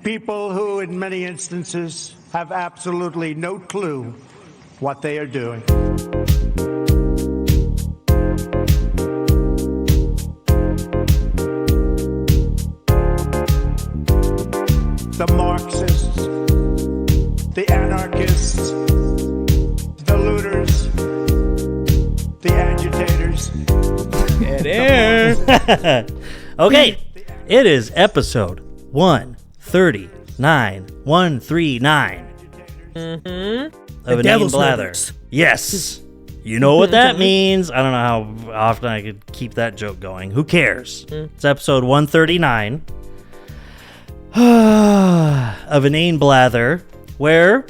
People who, in many instances, have absolutely no clue what they are doing. The Marxists, the anarchists, the looters, the agitators. Okay, it is episode 139, 139 of The Inane Devil's Blather. Numbers. Yes, you know what that means. I don't know how often I could keep that joke going. Who cares? It's episode 139 of Inane Blather, where,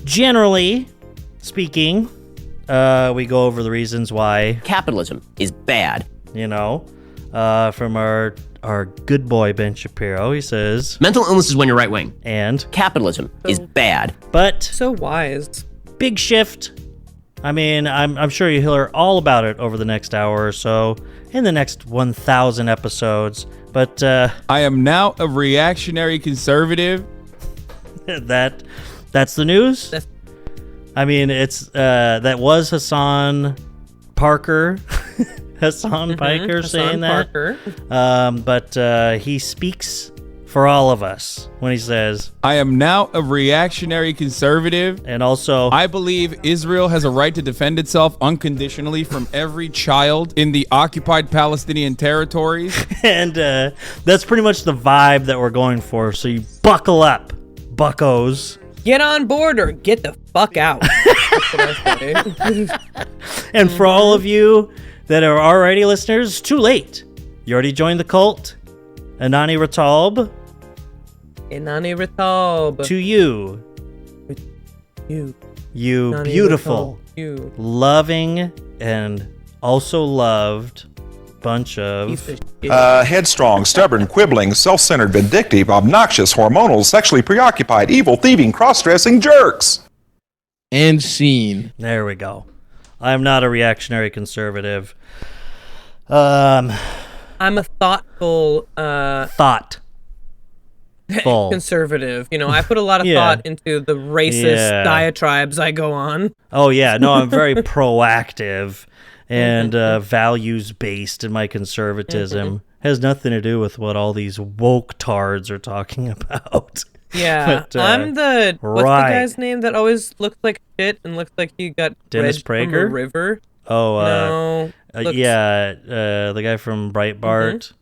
generally speaking, we go over the reasons why, Capitalism is bad. you know, from our good boy Ben Shapiro. He says, Mental illness is when you're right wing. and, Capitalism is bad. but So wise. big shift. I mean, I'm sure you'll hear all about it over the next hour or so in the next 1,000 episodes. But I am now a reactionary conservative. that's the news. That's- I mean, it's that was Hassan Parker, Hassan Piker saying that. Parker. But he speaks for all of us when he says, I am now a reactionary conservative. and also, I believe Israel has a right to defend itself unconditionally from every child in the occupied Palestinian territories. and that's pretty much the vibe that we're going for. So you buckle up, buckos. Get on board or get the fuck out. That's what I say. And for all of you that are already listeners, it's too late. You already joined the cult. Anani Ratalb, Inani Ritalb. to you, You. you Inani beautiful, Ritalb. You. loving, and also loved bunch Piece of... of shit. Headstrong, stubborn, quibbling, self-centered, vindictive, obnoxious, hormonal, sexually preoccupied, evil, thieving, cross-dressing jerks. And scene. There we go. I am not a reactionary conservative. Um, I'm a thoughtful thought. Full. conservative. You know, I put a lot of Yeah. thought into the racist Yeah. diatribes I go on. Oh yeah, no, I'm very proactive and values-based in my conservatism. Has nothing to do with what all these woke tards are talking about. Yeah, But, I'm the what's right. the guy's name that always looks like shit and looks like he got Dennis dredged from a Prager? river? Oh, No, looks- yeah, the guy from Breitbart.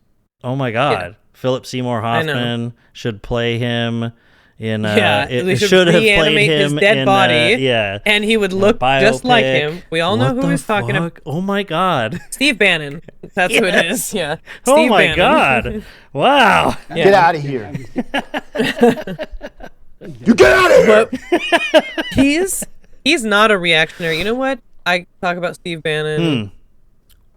Oh my God, Philip Seymour I know. Hoffman should play him in. Yeah, it we should should have played reanimate his him dead in, body. yeah, and he would in a look just like biopic. him. We all know What who the he's talking about. fuck? Oh my God. Steve Bannon. That's who it Yes. is. Yeah. Oh Steve my Bannon. God. Wow. Yeah. Get out of here. You get out of here! But he's not a reactionary. You know what? I talk about Steve Bannon.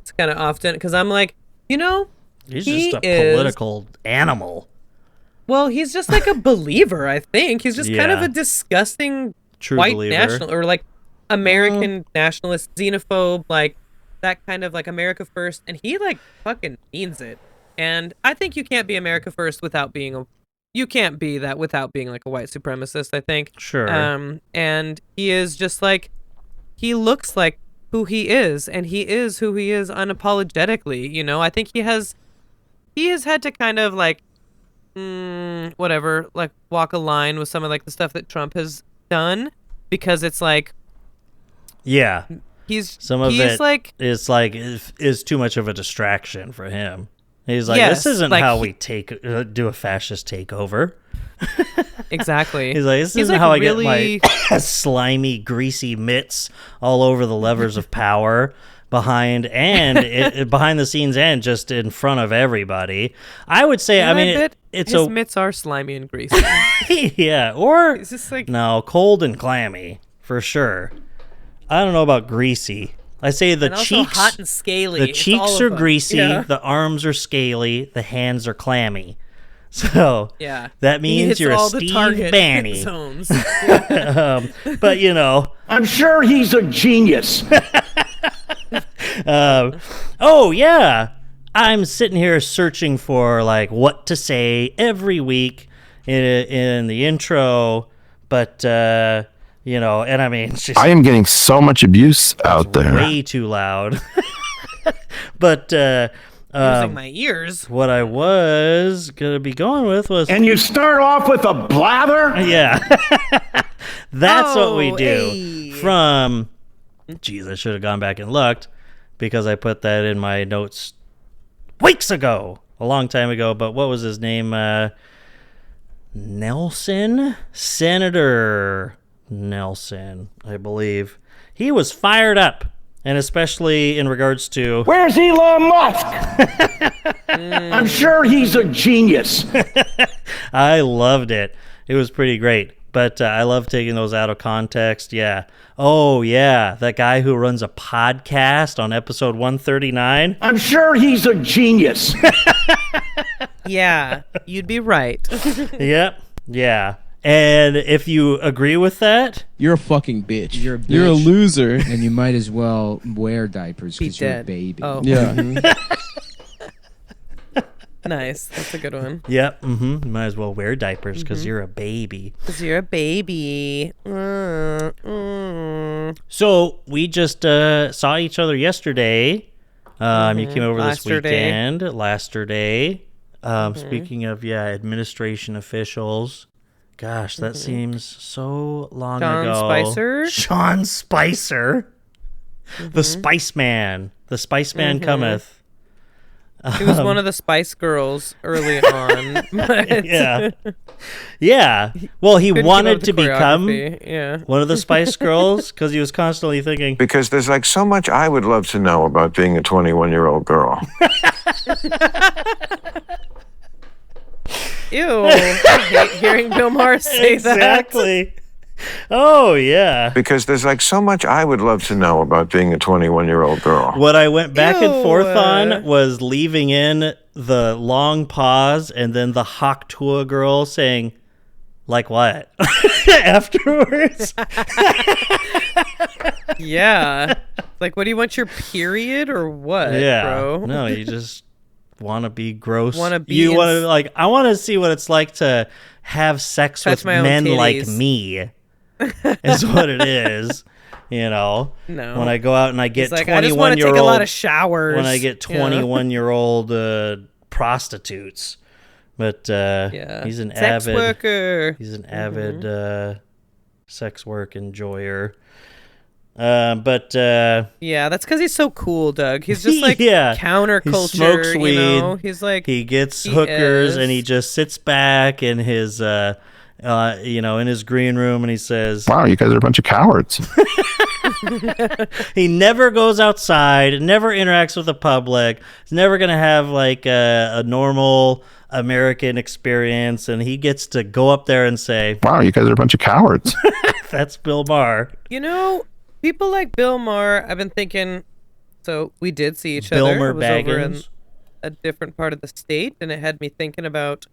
It's kind of often because I'm like, you know, He's He just a is- political animal. well, he's just like a believer. I think he's just kind of Yeah. a disgusting True white believer. national or like American nationalist, xenophobe, like that kind of like America first, and he like fucking means it. And I think you can't be America first without being a, you can't be that without being like a white supremacist. I think. Sure. And he is just like, he looks like who he is, and he is who he is unapologetically. You know, I think he has had to kind of like, whatever, like walk a line with some of like the stuff that Trump has done, because it's like Yeah. he's Some of he's it like is too much of a distraction for him. He's like, Yes, this isn't like how he- we do a fascist takeover. exactly. He's like, this He's isn't like how I really- get my slimy, greasy mitts all over the levers of power behind behind the scenes and just in front of everybody. I would say, I mean, bet it's his a mitts are slimy and greasy. yeah, or It's just like no, cold and clammy for sure. I don't know about greasy. I say the and also cheeks hot and scaly. The It's cheeks all are of them. greasy, Yeah. the arms are scaly, the hands are clammy. So Yeah. that He means hits you're a all the Steve target Banny. zones. But you know, I'm sure he's a genius. oh yeah, I'm sitting here searching for like what to say every week, in the intro, but you know, and I mean, she's I am getting so much abuse out there. way too loud. But Using my ears. what I was gonna be going with was, And you start off with a blather? yeah, that's what we Oh, do. hey. From, geez, I should have gone back and looked because I put that in my notes weeks ago, a long time ago. But what was his name? Nelson, Senator Nelson, I believe. He was fired up, and especially in regards to Where's Elon Musk? I'm sure he's a genius. I loved it. It was pretty great. But I love taking those out of context. Yeah. Oh, yeah. That guy who runs a podcast on episode 139. I'm sure he's a genius. Yeah, you'd be right. Yep. Yeah. And if you agree with that, You're a fucking bitch. You're a bitch. You're a loser. And you might as well wear diapers Be because you're a dead. baby. Oh, Yeah. nice. That's a good one. yep. You might as well wear diapers because you're a baby. Because you're a baby. So we just saw each other yesterday. You came over this Lasterday. weekend. Lasterday. Speaking of, administration officials. Gosh, that seems so long Sean ago. Spicer? Sean Spicer. The Spice Man. The Spice Man cometh. He was one of the Spice Girls early on. But Yeah. Yeah. Well, he couldn't keep up wanted with to the become choreography. Yeah. one of the Spice Girls because he was constantly thinking, Because there's like so much I would love to know about being a 21-year-old girl. Ew. I hate hearing Bill Maher say that. exactly. Oh, yeah. Because there's like so much I would love to know about being a 21-year-old girl. What I went back and forth Ew. on was leaving in the long pause and then the Haktua girl saying, like what? Afterwards. Yeah. Like, what do you want, your period or what, Yeah. bro? No, you just want to be gross. Wanna be you in- want to, like, I want to see what it's like to have sex Touch with my own men like titties. me, is what it is. You know? No. When I go out and I get It's like, I just want to take 21-year-old. a lot of showers. When I get you know? 21-year-old prostitutes. But Yeah. he's an Sex avid worker. he's an avid sex work enjoyer. But Yeah, that's because he's so cool, Doug. He's just like Yeah. counterculture. He smokes You know? weed. He's like, he gets he hookers and he is. just sits back in his in his green room and he says Wow, you guys are a bunch of cowards. he never goes outside, never interacts with the public. He's never gonna have like a normal American experience, and he gets to go up there and say, Wow, you guys are a bunch of cowards. "That's Bill Maher." you know, people like Bill Maher, I've been thinking, so we did see each other. Bilmer It was over in Baggins. a different part of the state, and it had me thinking about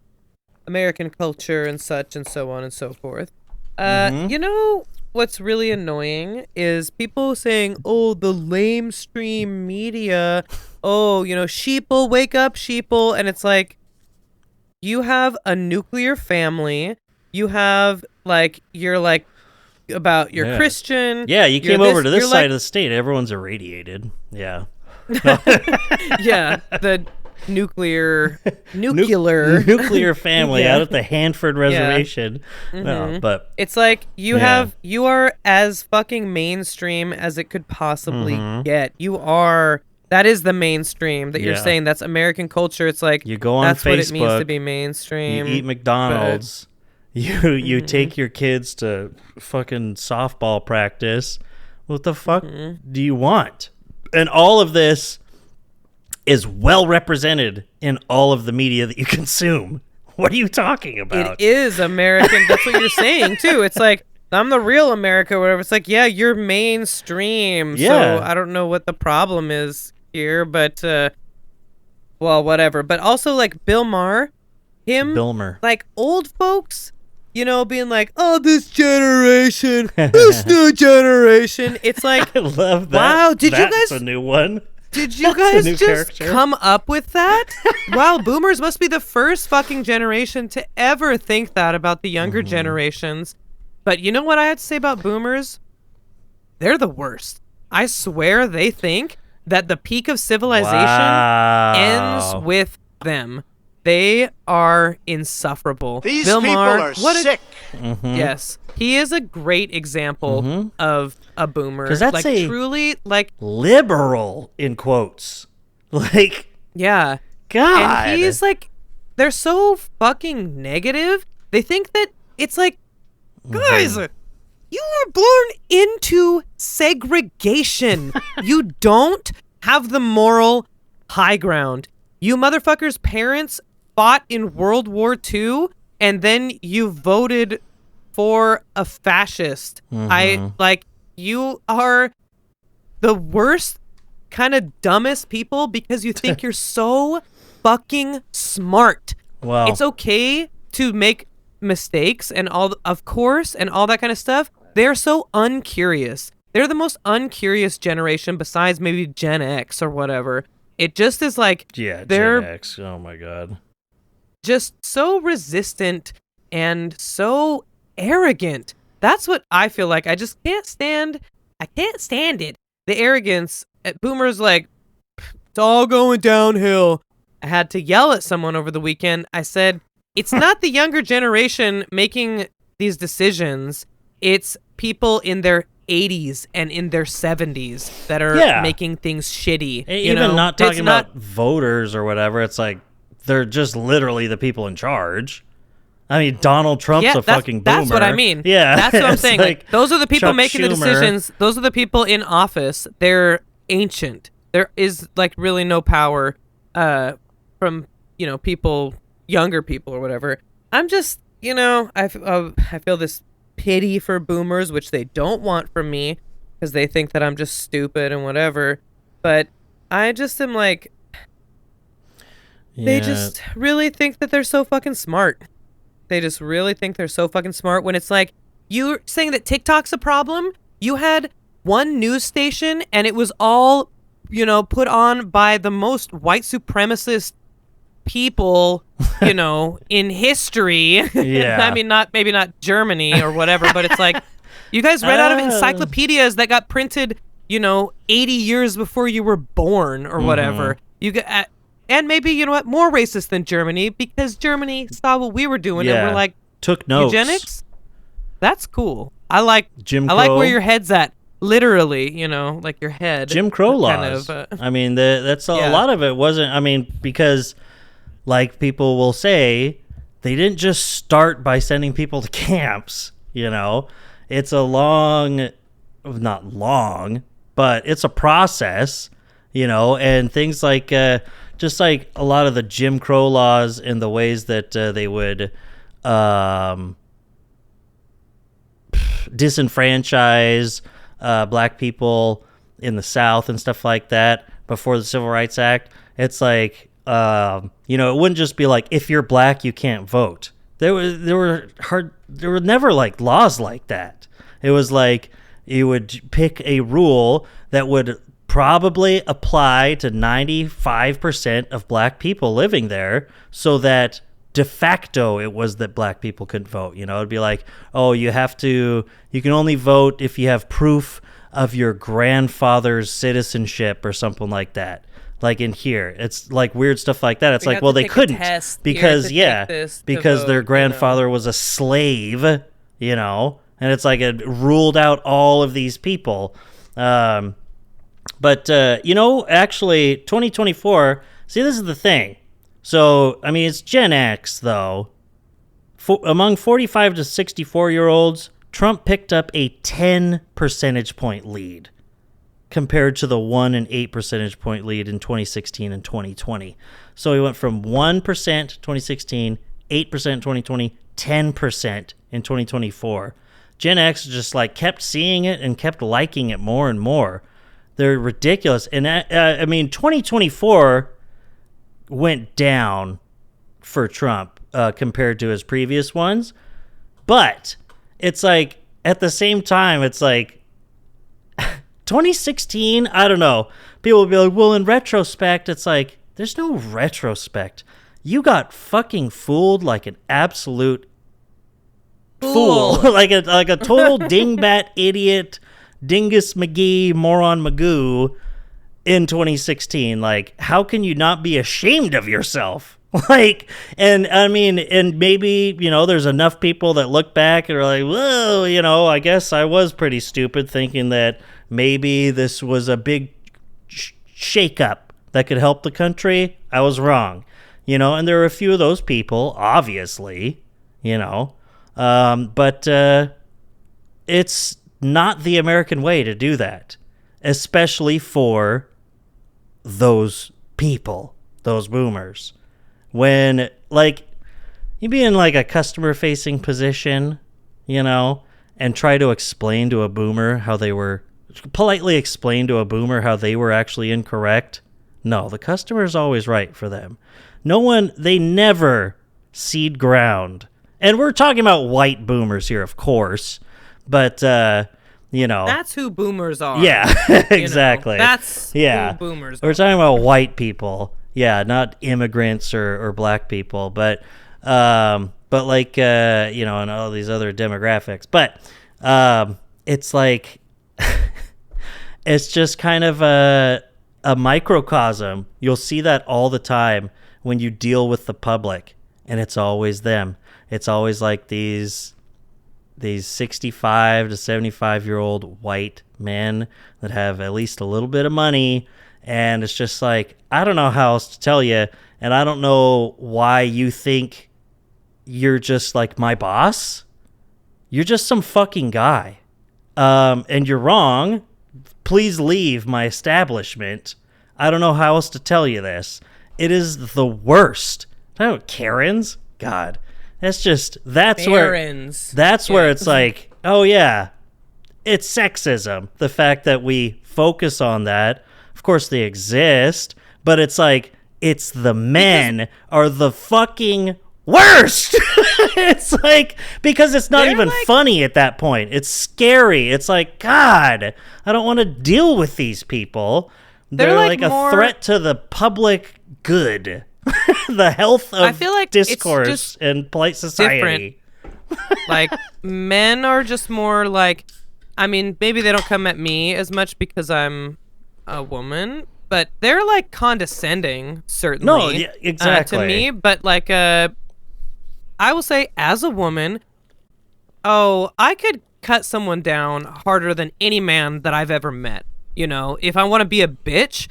American culture and such and so on and so forth. You know, what's really annoying is people saying, oh, the lamestream media, oh, you know, sheeple, wake up, sheeple. And it's like, you have a nuclear family. You have, like, you're like, about you're Yeah. Christian. Yeah, you you're came over to this you're side like- of the state. Everyone's irradiated. Yeah. Yeah, the nuclear nuclear family Yeah. out at the Hanford Reservation. No, but It's like you Yeah. you are as fucking mainstream as it could possibly Mm-hmm. get. You are, that is the mainstream that you're Yeah. saying. That's American culture. It's like, you go on that's what it means to Facebook, be you mainstream. eat McDonald's, you take your kids to fucking softball practice. What the fuck do you want? And all of this is well represented in all of the media that you consume. What are you talking about? It is American. That's what you're saying too. It's like, I'm the real America, or whatever. It's like, yeah, you're mainstream. Yeah. So I don't know what the problem is here, but well, whatever. But also, like, Bill Maher, him, Bilmer. like, old folks, you know, being like, oh, this generation, this new generation. It's like, I love that. Wow, did you That's guys- a new one? Did you That's a guys new just character. come up with that? Wow, boomers must be the first fucking generation to ever think that about the younger generations. But you know what I had to say about boomers? They're the worst. I swear they think that the peak of civilization ends with them. They are insufferable. These Bill people Maher, are what a- sick. Yes, he is a great example of a boomer. 'Cause that's like a- truly, like Liberal in quotes. Like, yeah. God. And he's like, they're so fucking negative. They think that it's like, guys, you were born into segregation. You don't have the moral high ground. You motherfuckers' parents fought in World War II, and then you voted for a fascist. You are the worst kind of dumbest people because you think you're so fucking smart. Wow. It's okay to make mistakes and all, of course, and all that kind of stuff. They're so uncurious. They're the most uncurious generation besides maybe Gen X or whatever. It just is like, Yeah, they're Gen X. Oh my God. just so resistant and so arrogant. That's what I feel like. I just can't stand. I can't stand it. The arrogance. Boomers like, it's all going downhill. I had to yell at someone over the weekend. I said, it's not the younger generation making these decisions. It's people in their 80s and in their 70s that are making things shitty. You Even know? not It's talking about voters or whatever. It's like they're just literally the people in charge. I mean, Donald Trump's a fucking boomer. That's what I mean. Yeah. That's what I'm it's saying. Like, those are the people Chuck making the Schumer. decisions. Those are the people in office. They're ancient. There is like really no power from, people, younger people or whatever. I'm just, I feel this pity for boomers, which they don't want from me because they think that I'm just stupid and whatever. But I just am like, they just really think that they're so fucking smart. They just really think they're so fucking smart when it's like, you're saying that TikTok's a problem? You had one news station and it was all, put on by the most white supremacist people, in history. Yeah. I mean, maybe not Germany or whatever, but it's like, you guys read out of encyclopedias that got printed, 80 years before you were born or whatever. You get, and maybe, you know what, more racist than Germany because Germany saw what we were doing and we're like, took notes. eugenics? That's cool. I like Jim I like Crow. where your head's at. Literally, like your head. Jim Crow kind laws. of, I mean, that's a Yeah. lot of it wasn't. I mean, because like people will say, they didn't just start by sending people to camps. It's a not long, but it's a process. And things like just like a lot of the Jim Crow laws and the ways that they would disenfranchise black people in the South and stuff like that before the Civil Rights Act. It's like, it wouldn't just be like, if you're black, you can't vote. There were never like laws like that. It was like you would pick a rule that would probably apply to 95% of black people living there so that de facto it was that black people couldn't vote. It'd be like, oh, you can only vote if you have proof of your grandfather's citizenship or something like that. Like in here, it's like weird stuff like that. It's You like, have well, to they take a couldn't test. You have because to take this to because their vote, grandfather was a slave, and it's like it ruled out all of these people. But actually 2024, see, this is the thing. So, I mean, it's Gen X, though. Among 45 to 64-year-olds, Trump picked up a 10 percentage point lead compared to the 1 and 8 percentage point lead in 2016 and 2020. So he went from 1% 2016, 8% 2020, 10% in 2024. Gen X just like kept seeing it and kept liking it more and more. They're ridiculous. And 2024 went down for Trump compared to his previous ones. But it's like, at the same time, it's like 2016, I don't know. People will be like, well, in retrospect, it's like, there's no retrospect. You got fucking fooled like an absolute fool. like a total dingbat idiot, dingus McGee, moron Magoo in 2016. Like, how can you not be ashamed of yourself? Like, and I mean, and maybe, you know, there's enough people that look back and are like, well, you know, I guess I was pretty stupid thinking that maybe this was a big shakeup that could help the country. I was wrong, you know, and there are a few of those people, obviously, you know, but it's not the American way to do that, especially for those people, those boomers. When, like, you be in, like, a customer-facing position, you know, and try to explain to a boomer how they were, politely explain to a boomer how they were actually incorrect. No, the customer's always right for them. They never cede ground. And we're talking about white boomers here, of course, but, you know. That's who boomers are. Yeah, exactly. You know, that's who boomers are. We're talking about white people. Yeah, not immigrants or black people, but like, you know, and all these other demographics. But it's like, it's just kind of a microcosm. You'll see that all the time when you deal with the public, and it's always them. It's always like these 65 to 75-year-old white men that have at least a little bit of money. And it's just like, I don't know how else to tell you, and I don't know why you think you're just like my boss. You're just some fucking guy. And you're wrong. Please leave my establishment. I don't know how else to tell you this. It is the worst. Karens? God. That's where it's like, oh yeah, it's sexism. The fact that we focus on that. Of course they exist, but it's like, it's the men are the fucking worst. It's like, because it's not even like, funny at that point. It's scary. It's like, God, I don't want to deal with these people. They're like a threat to the public good, the health of discourse and polite society. Like, men are just more like, I mean, maybe they don't come at me as much because I'm a woman, but they're like condescending, certainly. No, yeah, exactly. To me, but like, I will say, as a woman, I could cut someone down harder than any man that I've ever met. You know, if I want to be a bitch,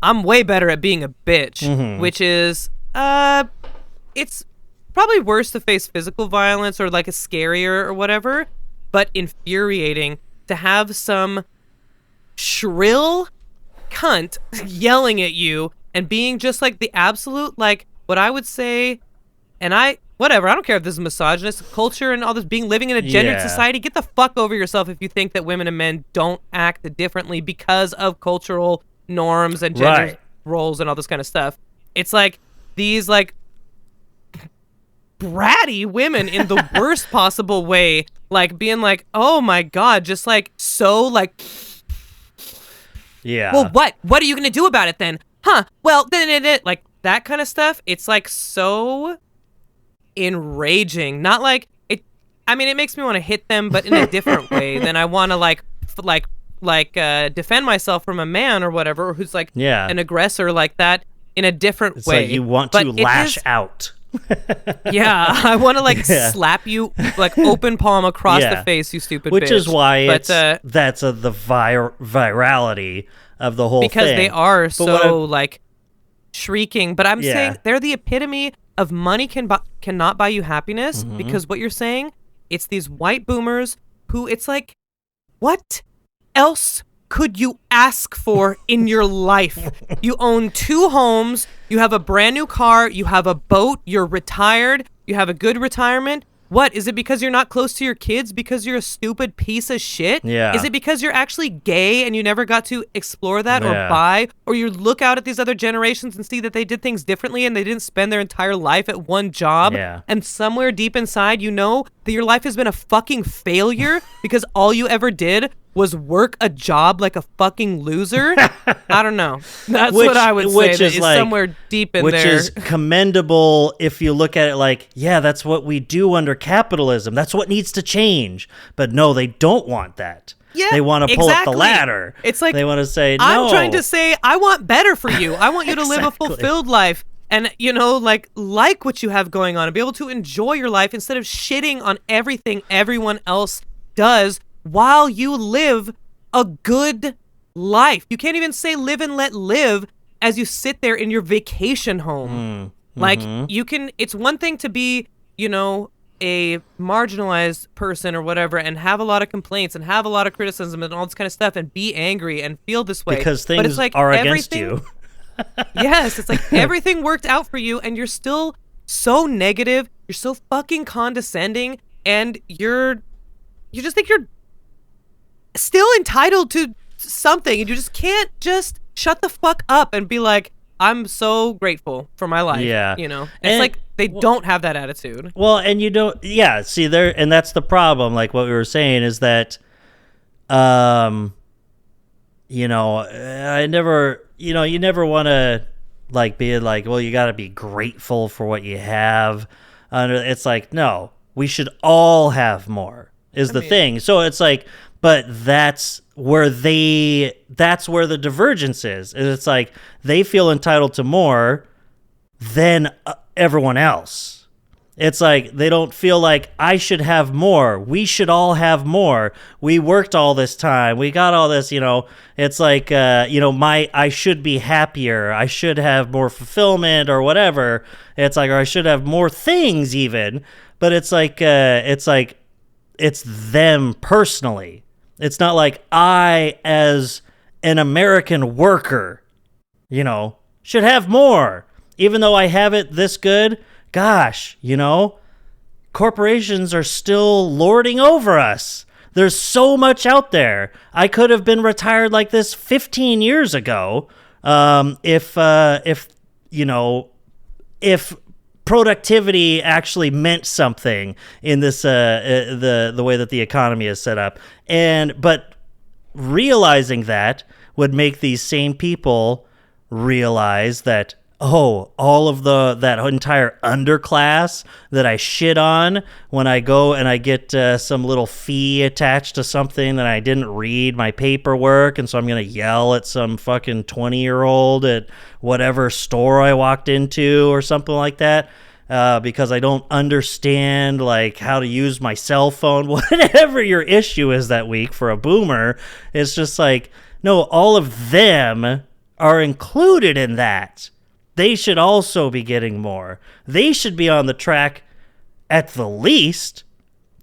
I'm way better at being a bitch, which is, it's probably worse to face physical violence or like a scarier or whatever, but infuriating to have some shrill cunt yelling at you and being just like the absolute, like, what I would say, and I don't care if this is misogynist culture and all this, living in a gendered society. Get the fuck over yourself if you think that women and men don't act differently because of cultural norms and gender roles and all this kind of stuff. It's like these like bratty women in the worst possible way, like being like, oh my God, just like so like, yeah. Well, what are you gonna do about it then? Huh? Well, then like that kind of stuff. It's like so enraging. Not like it. I mean, it makes me want to hit them, but in a different way than I want to like defend myself from a man or whatever who's like an aggressor like that in a different way. Like you want to lash out. Yeah, I want to like slap you like open palm across the face, you stupid bitch. Which is why that's the virality of the whole thing. Because they are so like shrieking. But I'm saying they're the epitome of money cannot buy you happiness, because what you're saying, it's these white boomers who it's like, what else could you ask for in your life? You own 2 homes, you have a brand new car, you have a boat, you're retired, you have a good retirement. What, is it because you're not close to your kids because you're a stupid piece of shit? Yeah. Is it because you're actually gay and you never got to explore that or buy? Or you look out at these other generations and see that they did things differently and they didn't spend their entire life at one job? Yeah. And somewhere deep inside, you know that your life has been a fucking failure because all you ever did was work a job like a fucking loser, I don't know. That's what I would say. Which That is is like, somewhere deep in which there. is commendable if you look at it like, yeah, that's what we do under capitalism. That's what needs to change. But no, they don't want that. Yeah, they want to pull up the exactly. ladder. It's like, they want to say, no. I'm trying to say, I want better for you. I want you to live a Exactly. fulfilled life. And, you know, like what you have going on and be able to enjoy your life instead of shitting on everything everyone else does while you live a good life. You can't even say live and let live as you sit there in your vacation home. Like, you can, it's one thing to be, you know, a marginalized person or whatever and have a lot of complaints and have a lot of criticism and all this kind of stuff and be angry and feel this way. Because But things it's like are against everything- you. Yes, it's like everything worked out for you and you're still so negative, you're so fucking condescending, and you just think you're still entitled to something, and you just can't just shut the fuck up and be like, I'm so grateful for my life. Yeah. You know? It's And- like they don't have that attitude. Well, and you don't, yeah, see there, and that's the problem. Like what we were saying is that, you know, I never, you know, you never want to like be like, well, you got to be grateful for what you have. It's like, no, we should all have more is the thing. So it's like, but that's where the divergence is. And it's like they feel entitled to more than everyone else. It's like they don't feel like I should have more. We should all have more. We worked all this time. We got all this, you know. It's like, you know, I should be happier. I should have more fulfillment or whatever. It's like, or I should have more things even. But it's like it's them personally. It's not like I, as an American worker, you know, should have more. Even though I have it this good, gosh, you know, corporations are still lording over us. There's so much out there. I could have been retired like this 15 years ago if you know, if productivity actually meant something in this the way that the economy is set up. But realizing that would make these same people realize that, oh, all of that entire underclass that I shit on when I go and I get some little fee attached to something that I didn't read my paperwork, and so I'm going to yell at some fucking 20-year-old at whatever store I walked into or something like that because I don't understand like how to use my cell phone. Whatever your issue is that week for a boomer, it's just like, no, all of them are included in that. They should also be getting more. They should be on the track, at the least,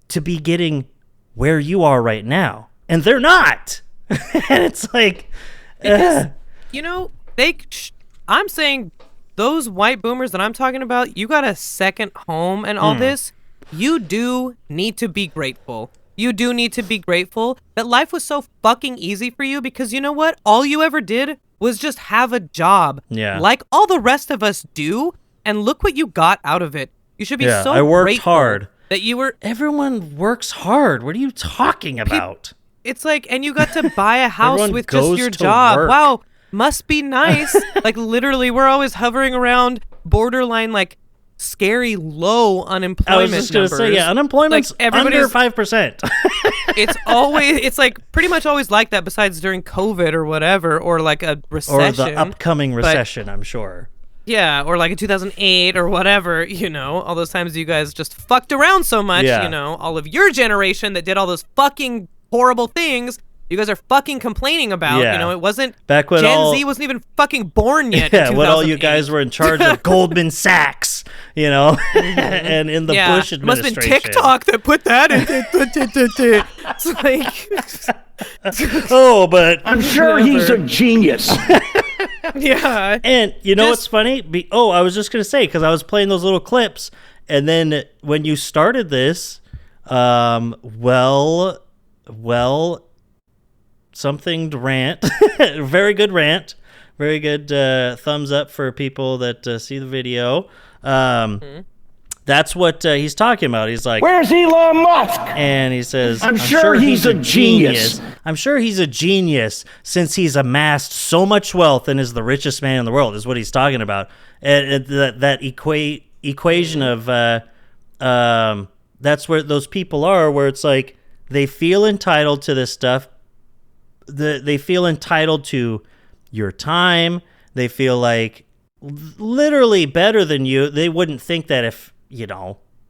to be getting where you are right now. And they're not. And it's like... Because, you know, I'm saying those white boomers that I'm talking about, you got a second home and all this. You do need to be grateful. You do need to be grateful that life was so fucking easy for you because you know what? All you ever did was just have a job, like all the rest of us do, and look what you got out of it. You should be so I worked grateful hard. that you were. Everyone works hard. What are you talking about? It's like, and you got to buy a house Everyone with goes just your to job. work. Wow, must be nice. Like literally, we're always hovering around borderline like scary low unemployment I was just going to say, numbers. yeah, unemployment's Like, under everybody's- 5%. It's like pretty much always like that besides during COVID or whatever, or like a recession. Or the upcoming recession, I'm sure. Yeah, or like in 2008 or whatever, you know, all those times you guys just fucked around so much, Yeah. you know, all of your generation that did all those fucking horrible things, you guys are fucking complaining about, Yeah. you know, it wasn't, Back when Gen Z wasn't even fucking born yet. Yeah, in when all you 2008. guys were in charge of Goldman Sachs, you know, and in the Bush It must have administration. been TikTok that put that in. It's like, Oh, but I'm sure he's a genius. yeah. And you know what's funny? I was just gonna say because I was playing those little clips, and then when you started this, something to rant, very good rant, very good thumbs up for people that see the video. That That's what he's talking about. He's like, Where's Elon Musk? and he says, I'm sure he's a genius. I'm sure he's a genius since he's amassed so much wealth and is the richest man in the world, is what he's talking about. And that equation of that's where those people are, where it's like they feel entitled to this stuff. They feel entitled to your time. They feel like literally better than you. They wouldn't think that if,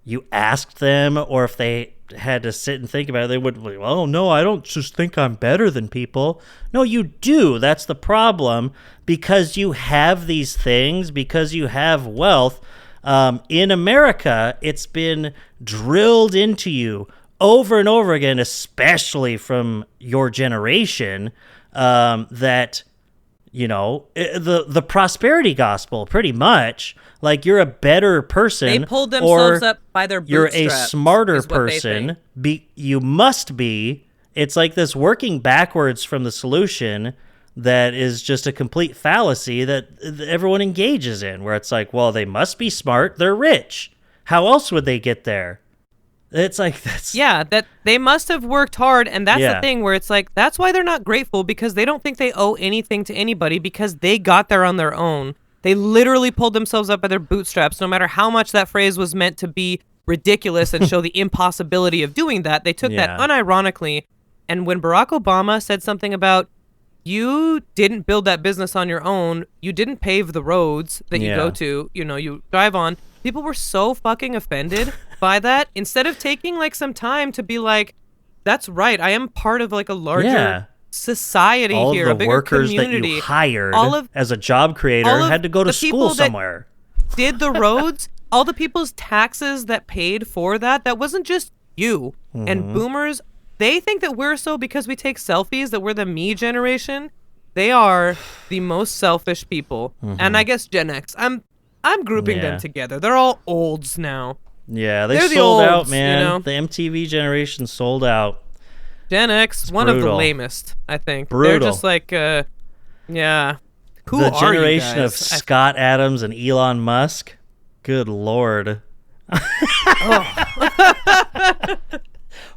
you asked them, or if they had to sit and think about it, they would be, oh, no, I don't just think I'm better than people. No, you do. That's the problem. Because you have these things, because you have wealth. In America, it's been drilled into you over and over again, especially from your generation, that, the prosperity gospel, pretty much, like you're a better person. They pulled themselves or up by their you're bootstraps. a smarter is what they person. think. You must be. It's like this working backwards from the solution that is just a complete fallacy that everyone engages in, where it's like, well, they must be smart. They're rich. How else would they get there? It's like that's that they must have worked hard, and that's Yeah. the thing where it's like that's why they're not grateful, because they don't think they owe anything to anybody because they got there on their own. They literally pulled themselves up by their bootstraps. No matter how much that phrase was meant to be ridiculous and show the impossibility of doing that, they took that Yeah. unironically. And when Barack Obama said something about, you didn't build that business on your own, you didn't pave the roads that you Yeah. go to, you drive on, people were so fucking offended by that. Instead of taking like some time to be like, that's right, I am part of like a larger Yeah. society all here, of a the bigger workers community. that you hired All of- as a job creator all of had to go to the people school that somewhere. did the roads, all the people's taxes that paid for that wasn't just you. Mm-hmm. And boomers, they think that we're so because we take selfies, that we're the me generation. They are the most selfish people. And I guess Gen X, I'm grouping Mm-hmm. Yeah. them together. They're all olds now. Yeah, they They're the sold out, olds, man. The MTV generation sold out. Gen X, one of the brutal. lamest, I think. Brutal. They're just like, yeah. Who The are generation you of guys? Scott Adams and Elon Musk. Good lord.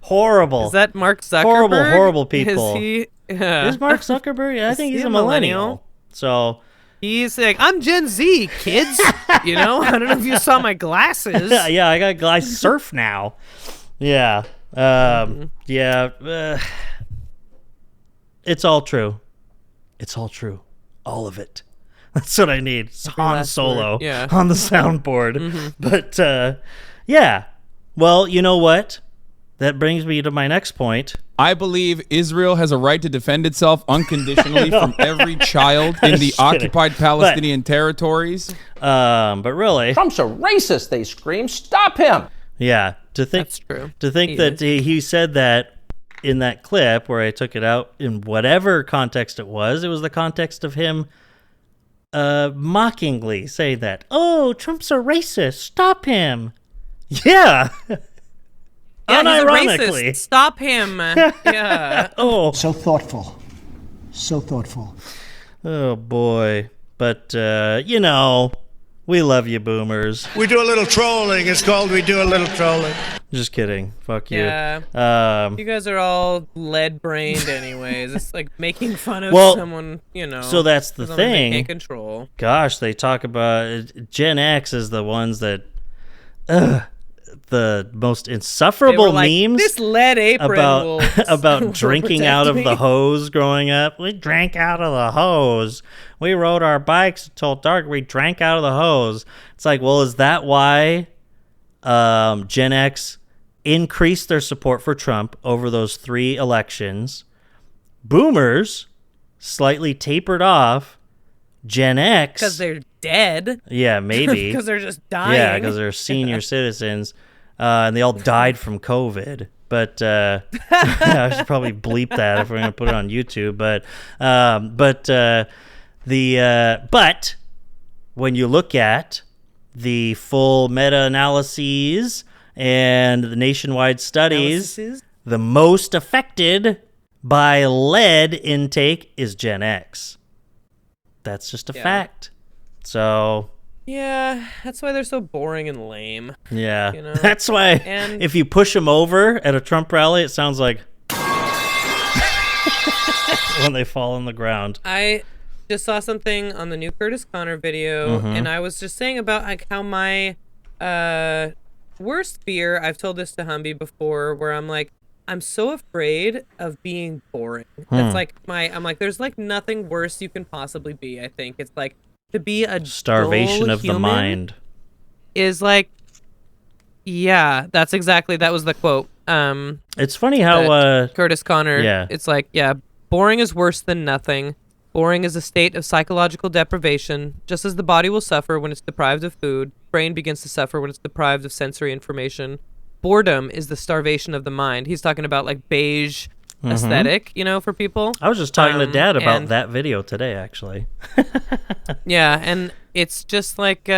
Horrible. Is that Mark Zuckerberg? Horrible people. Is he? Is Mark Zuckerberg? I think he he's a a millennial. So He's like, I'm Gen Z, kids. I don't know if you saw my glasses. yeah, I got I surf now. Yeah. Yeah. It's all true. It's all true. All of it. That's what I need. It's Han last Solo word, yeah. on the soundboard. But yeah. Well, you know what? That brings me to my next point. I believe Israel has a right to defend itself unconditionally from every child in the Just kidding. occupied Palestinian territories. But really, Trump's a racist, they scream. Stop him. yeah, to think That's true. To think He that he said that in that clip where I took it out in whatever context it was the context of him mockingly saying that, "Oh, Trump's a racist. Stop him." Yeah. Yeah, he's a Unironically. racist. Stop him. Yeah. Oh. So thoughtful. So thoughtful. Oh boy. But we love you, boomers. We do a little trolling. It's called We Do a Little Trolling. Just kidding. Fuck you. Yeah. You guys are all lead-brained anyways. It's like making fun of Well, someone, so that's the something thing. they can't control. Gosh, they talk about Gen X is the ones that the most They were insufferable like, memes this lead apron will about drinking out of protect the me." hose growing up. We drank out of the hose. We rode our bikes until dark. We drank out of the hose. It's like, well, is that why Gen X increased their support for Trump over those 3 elections? Boomers slightly tapered off. Gen X, Because they're dead. yeah, maybe Because they're just dying. yeah, because they're senior citizens, and they all died from COVID. But I should probably bleep that if we're going to put it on YouTube. But when you look at the full meta-analyses and the nationwide studies, the most affected by lead intake is Gen X. That's just a fact. So Yeah, that's why they're so boring and lame. Yeah. You know? That's why And- if you push them over at a Trump rally, it sounds like when they fall on the ground. I just saw something on the new Curtis Connor video, and I was just saying about like how my worst fear, I've told this to Humby before, where I'm like, I'm so afraid of being boring. That's like I'm like, there's like nothing worse you can possibly be, I think. It's like to be a Starvation dull of the human mind. is like, yeah, that was the quote. It's funny how Curtis Connor, yeah. it's like, yeah, boring is worse than nothing. Boring is a state of psychological deprivation. Just as the body will suffer when it's deprived of food, brain begins to suffer when it's deprived of sensory information. Boredom is the starvation of the mind. He's talking about like beige aesthetic, you know, for people. I was just talking to Dad about and- that video today, actually. Yeah, and it's just like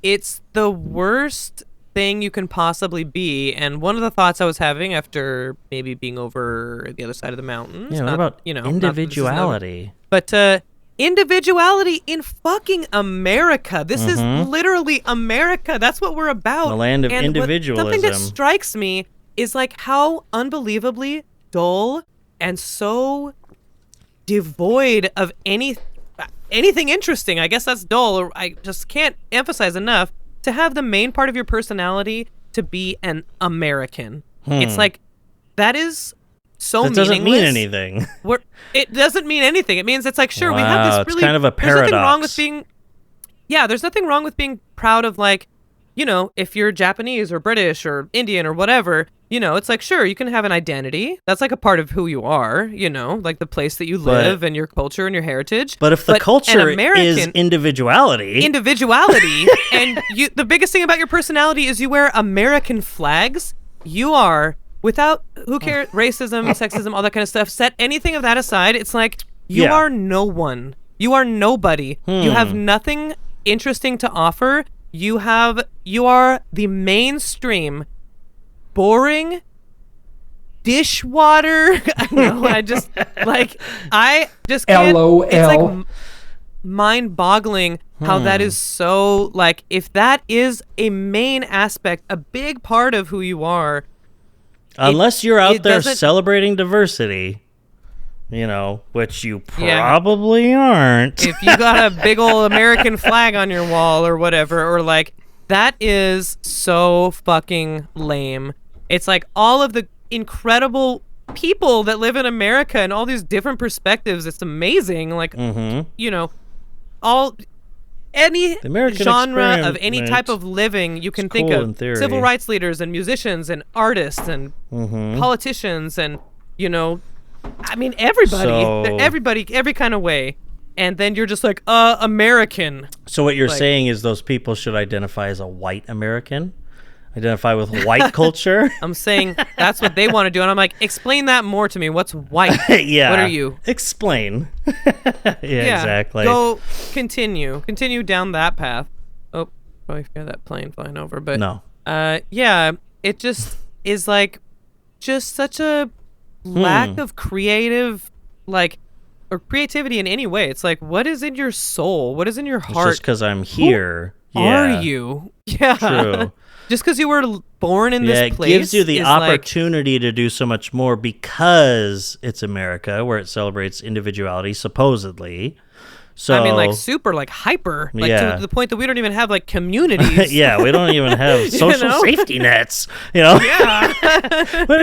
it's the worst thing you can possibly be. And one of the thoughts I was having after maybe being over the other side of the mountains, Yeah, what not, about you know, not that this is no- individuality? but individuality in fucking America. This is literally America. That's what we're about. The land of And something that individualism. strikes me is like how unbelievably dull and so devoid of anything interesting. I guess that's dull. Or I just can't emphasize enough to have the main part of your personality to be an American. It's like that is so That doesn't mean meaningless. anything. It doesn't mean anything. It means it's like, sure, we have Wow, this it's really. kind of a There's nothing wrong with paradox. being. Yeah, there's nothing wrong with being proud of, like, you know, if you're Japanese or British or Indian or whatever, you know, it's like, sure, you can have an identity. That's like a part of who you are, you know, like the place that you live and your culture and your heritage. But if the an culture is American individuality, individuality and the biggest thing about your personality is you wear American flags, you are without who cares racism, sexism, all that kind of stuff. Set anything of that aside, it's like you Yeah. are no one. You are nobody. You have nothing interesting to offer. You are the mainstream boring dishwater. I just can't. LOL. It's like mind-boggling how that is so, like, if that is a main aspect, a big part of who you are, unless you're out it there doesn't- celebrating diversity, you know, which you Yeah. probably aren't. if you got a big old American flag on your wall or whatever, or like, that is so fucking lame. It's like all of the incredible people that live in America and all these different perspectives. It's amazing. Like, you know, any The American genre of any experiment type of living you can think cool of. in theory. Civil rights leaders and musicians and artists and politicians and, you know, I mean, everybody, So- every kind of way. And then you're just like, American. So what you're like- saying is those people should identify as a white American, identify with white culture. I'm saying that's what they want to do. And I'm like, explain that more to me. What's white? Yeah. What are you? Explain. yeah, exactly. Go continue down that path. Oh, probably hear that plane flying over, but No. yeah, it just is like just such a lack of creative, like, or creativity in any way. It's like, what is in your soul? What is in your It's heart? just because I'm here. Are Yeah. you? Yeah. True. Just because you were born in Yeah, this it place gives you the is like, opportunity to do so much more because it's America, where it celebrates individuality, supposedly. So I mean, like, super, like, hyper, like, Yeah. to the point that we don't even have, like, communities. yeah, we don't even have social know? safety nets. You know, Yeah.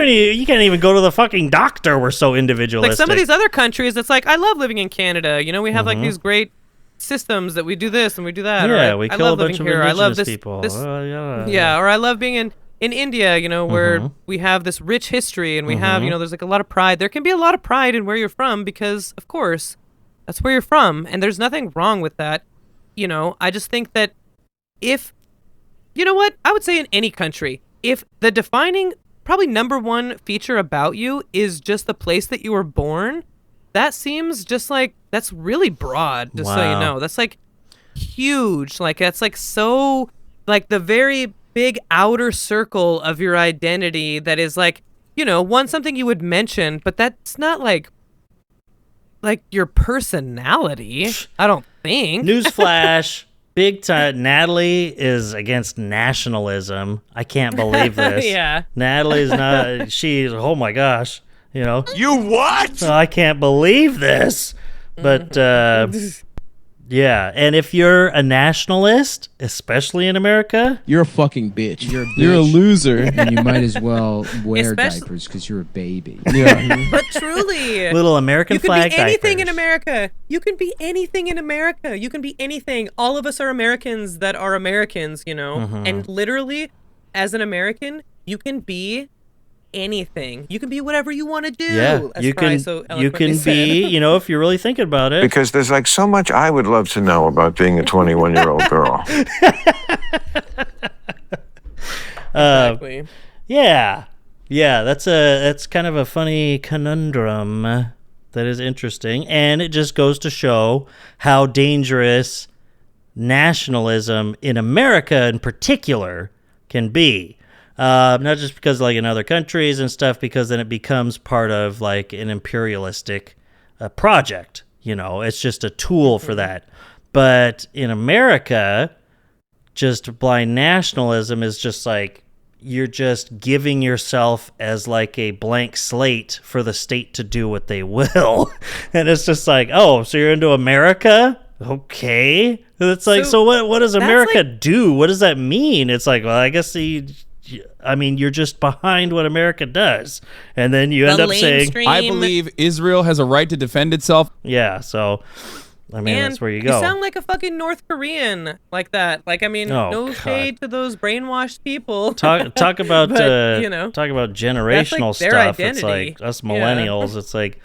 you can't even go to the fucking doctor. We're so individualistic. Like, some of these other countries, it's like, I love living in Canada. You know, we have, like, these great systems that we do this and we do that. or yeah, I- we I kill a love bunch living of here. indigenous I love this, people. this Yeah. or I love being in India, you know, where we have this rich history and we have, you know, there's like a lot of pride. There can be a lot of pride in where you're from because, of course, that's where you're from. And there's nothing wrong with that. You know, I just think that if, you know what, I would say in any country, if the defining, probably number one feature about you is just the place that you were born, that seems just like, that's really broad, just so you Wow. know. That's like huge. Like, that's like so, like the very big outer circle of your identity that is like, you know, something you would mention, but that's not like your personality, I don't think. Newsflash: big time. Natalie is against nationalism. I can't believe this. Yeah. Natalie's not. She's. Oh my gosh. You know. You what? I can't believe this. But yeah, and if you're a nationalist, especially in America, You're a fucking bitch. You're a bitch. You're a loser. And you might as well wear Especially- diapers because you're a baby. Yeah. But truly, little American you can flag be anything in diapers. America. You can be anything in America. You can be anything. All of us are Americans that are Americans, you know? Mm-hmm. And literally, as an American, you can be anything. You can be whatever you want to do. Yeah, as you Fry can. so You eloquently can said. be. You know, if you're really thinking about it. Because there's like so much I would love to know about being a 21-year-old girl. Exactly. Yeah. Yeah, that's kind of a funny conundrum that is interesting, and it just goes to show how dangerous nationalism in America in particular can be. Not just because like in other countries and stuff, because then it becomes part of like an imperialistic project. You know, it's just a tool for that. But in America, just blind nationalism is just like you're just giving yourself as like a blank slate for the state to do what they will. And it's just like, oh, so you're into America? Okay. It's like, so what does that's America like- do? What does that mean? It's like, well, I guess you're just behind what America does. And then you end The up saying, lamestream- I believe Israel has a right to defend itself. yeah, so I mean, And that's where you go. You sound like a fucking North Korean like that. Like, I mean, Oh, no God. shade to those brainwashed people. talk about But, you know, talk about generational their stuff. It's identity. like us Yeah. millennials. It's like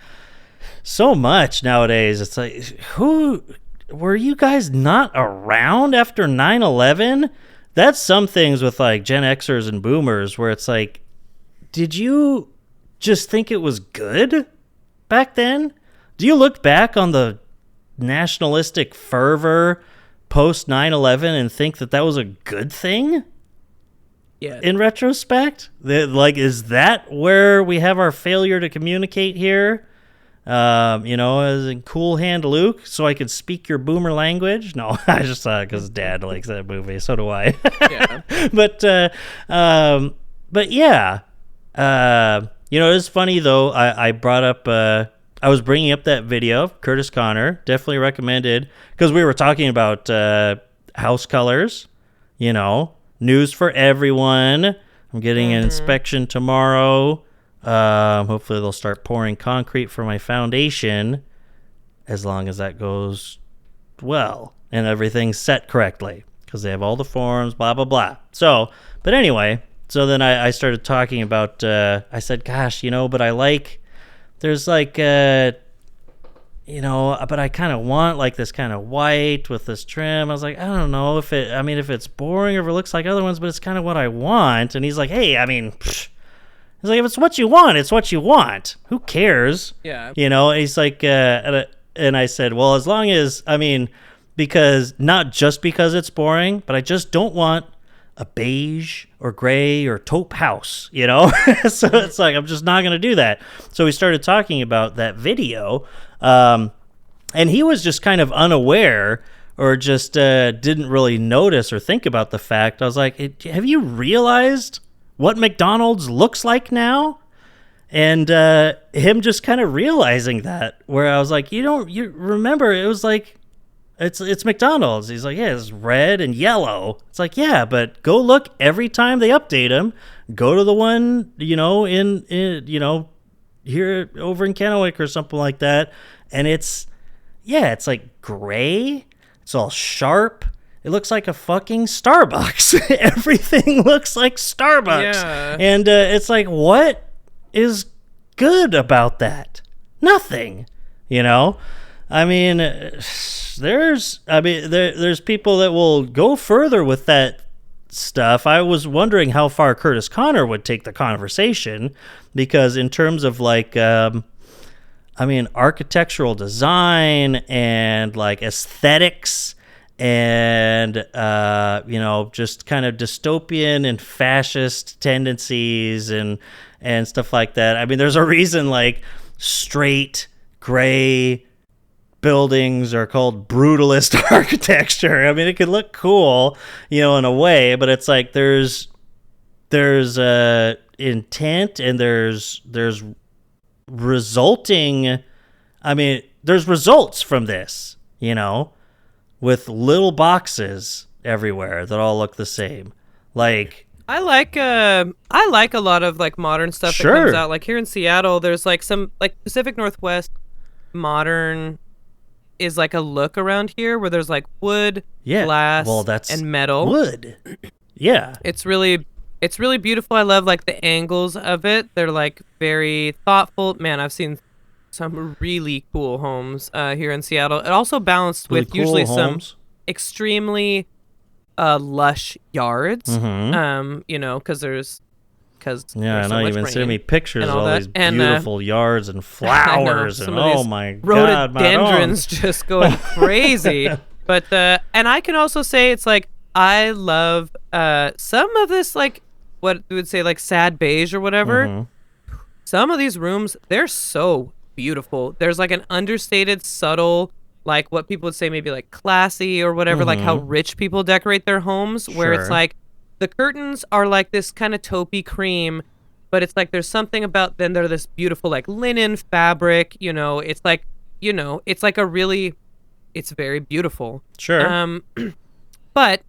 so much nowadays. It's like, who were you guys not around after 9/11? That's some things with like Gen Xers and Boomers where it's like, did you just think it was good back then? Do you look back on the nationalistic fervor post 9/11 and think that was a good thing? Yeah. In retrospect, like, is that where we have our failure to communicate here? You know, as in Cool Hand Luke, so I could speak your boomer language. No, I just thought because Dad likes that movie, so do I. Yeah. But yeah, you know, it's funny though. I brought up, I was bringing up that video of Curtis Connor. Definitely recommended because we were talking about house colors. You know, news for everyone. I'm getting an inspection tomorrow. Hopefully they'll start pouring concrete for my foundation as long as that goes well and everything's set correctly because they have all the forms, blah, blah, blah. So, but anyway, so then I started talking about, I said, gosh, you know, but I like, there's like, you know, but I kind of want like this kind of white with this trim. I was like, I don't know if it's boring or if it looks like other ones, but it's kind of what I want. And he's like, hey, I mean, he's like, if it's what you want, it's what you want. Who cares? Yeah. You know, he's like, and I said, well, as long as, I mean, because not just because it's boring, but I just don't want a beige or gray or taupe house, you know? So it's like, I'm just not going to do that. So we started talking about that video. And he was just kind of unaware or just didn't really notice or think about the fact. I was like, have you realized what McDonald's looks like now? And him just kind of realizing that, where I was like, you remember it was like, it's McDonald's. He's like, yeah, it's red and yellow. It's like, yeah, but go look every time they update them. Go to the one, you know, in you know, here over in Kennewick or something like that. And it's like gray. It's all sharp. It looks like a fucking Starbucks. Everything looks like Starbucks. Yeah. And it's like, what is good about that? Nothing, you know? I mean, there's people that will go further with that stuff. I was wondering how far Curtis Connor would take the conversation, because in terms of like, architectural design and like aesthetics and, just kind of dystopian and fascist tendencies and stuff like that. I mean, there's a reason like straight, gray, buildings are called brutalist architecture. I mean, it could look cool, in a way, but it's like there's intent and there's resulting. I mean, there's results from this, with little boxes everywhere that all look the same. Like, I like a lot of like modern stuff that Sure. comes out. Like here in Seattle, there's like some like Pacific Northwest modern is like a look around here where there's like wood, glass, that's and metal. wood. Yeah. It's really beautiful. I love like the angles of it. They're like very thoughtful. Man, I've seen some really cool homes here in Seattle. It also balanced Really with cool usually homes. some extremely lush yards. Mhm. Because Yeah, I know you've been sending me pictures and of all all that. these And, beautiful yards and I know, flowers and some of oh these my god, my rhododendrons arms. just going crazy. But and I can also say it's like I love some of this like what we would say like sad beige or whatever. Mhm. Some of these rooms, they're so beautiful. There's like an understated, subtle, like what people would say maybe like classy or whatever, like how rich people decorate their homes, where it's Sure. like the curtains are like this kind of taupey cream, but it's like there's something about then they're this beautiful like linen fabric, it's like, it's like it's very beautiful. Sure. But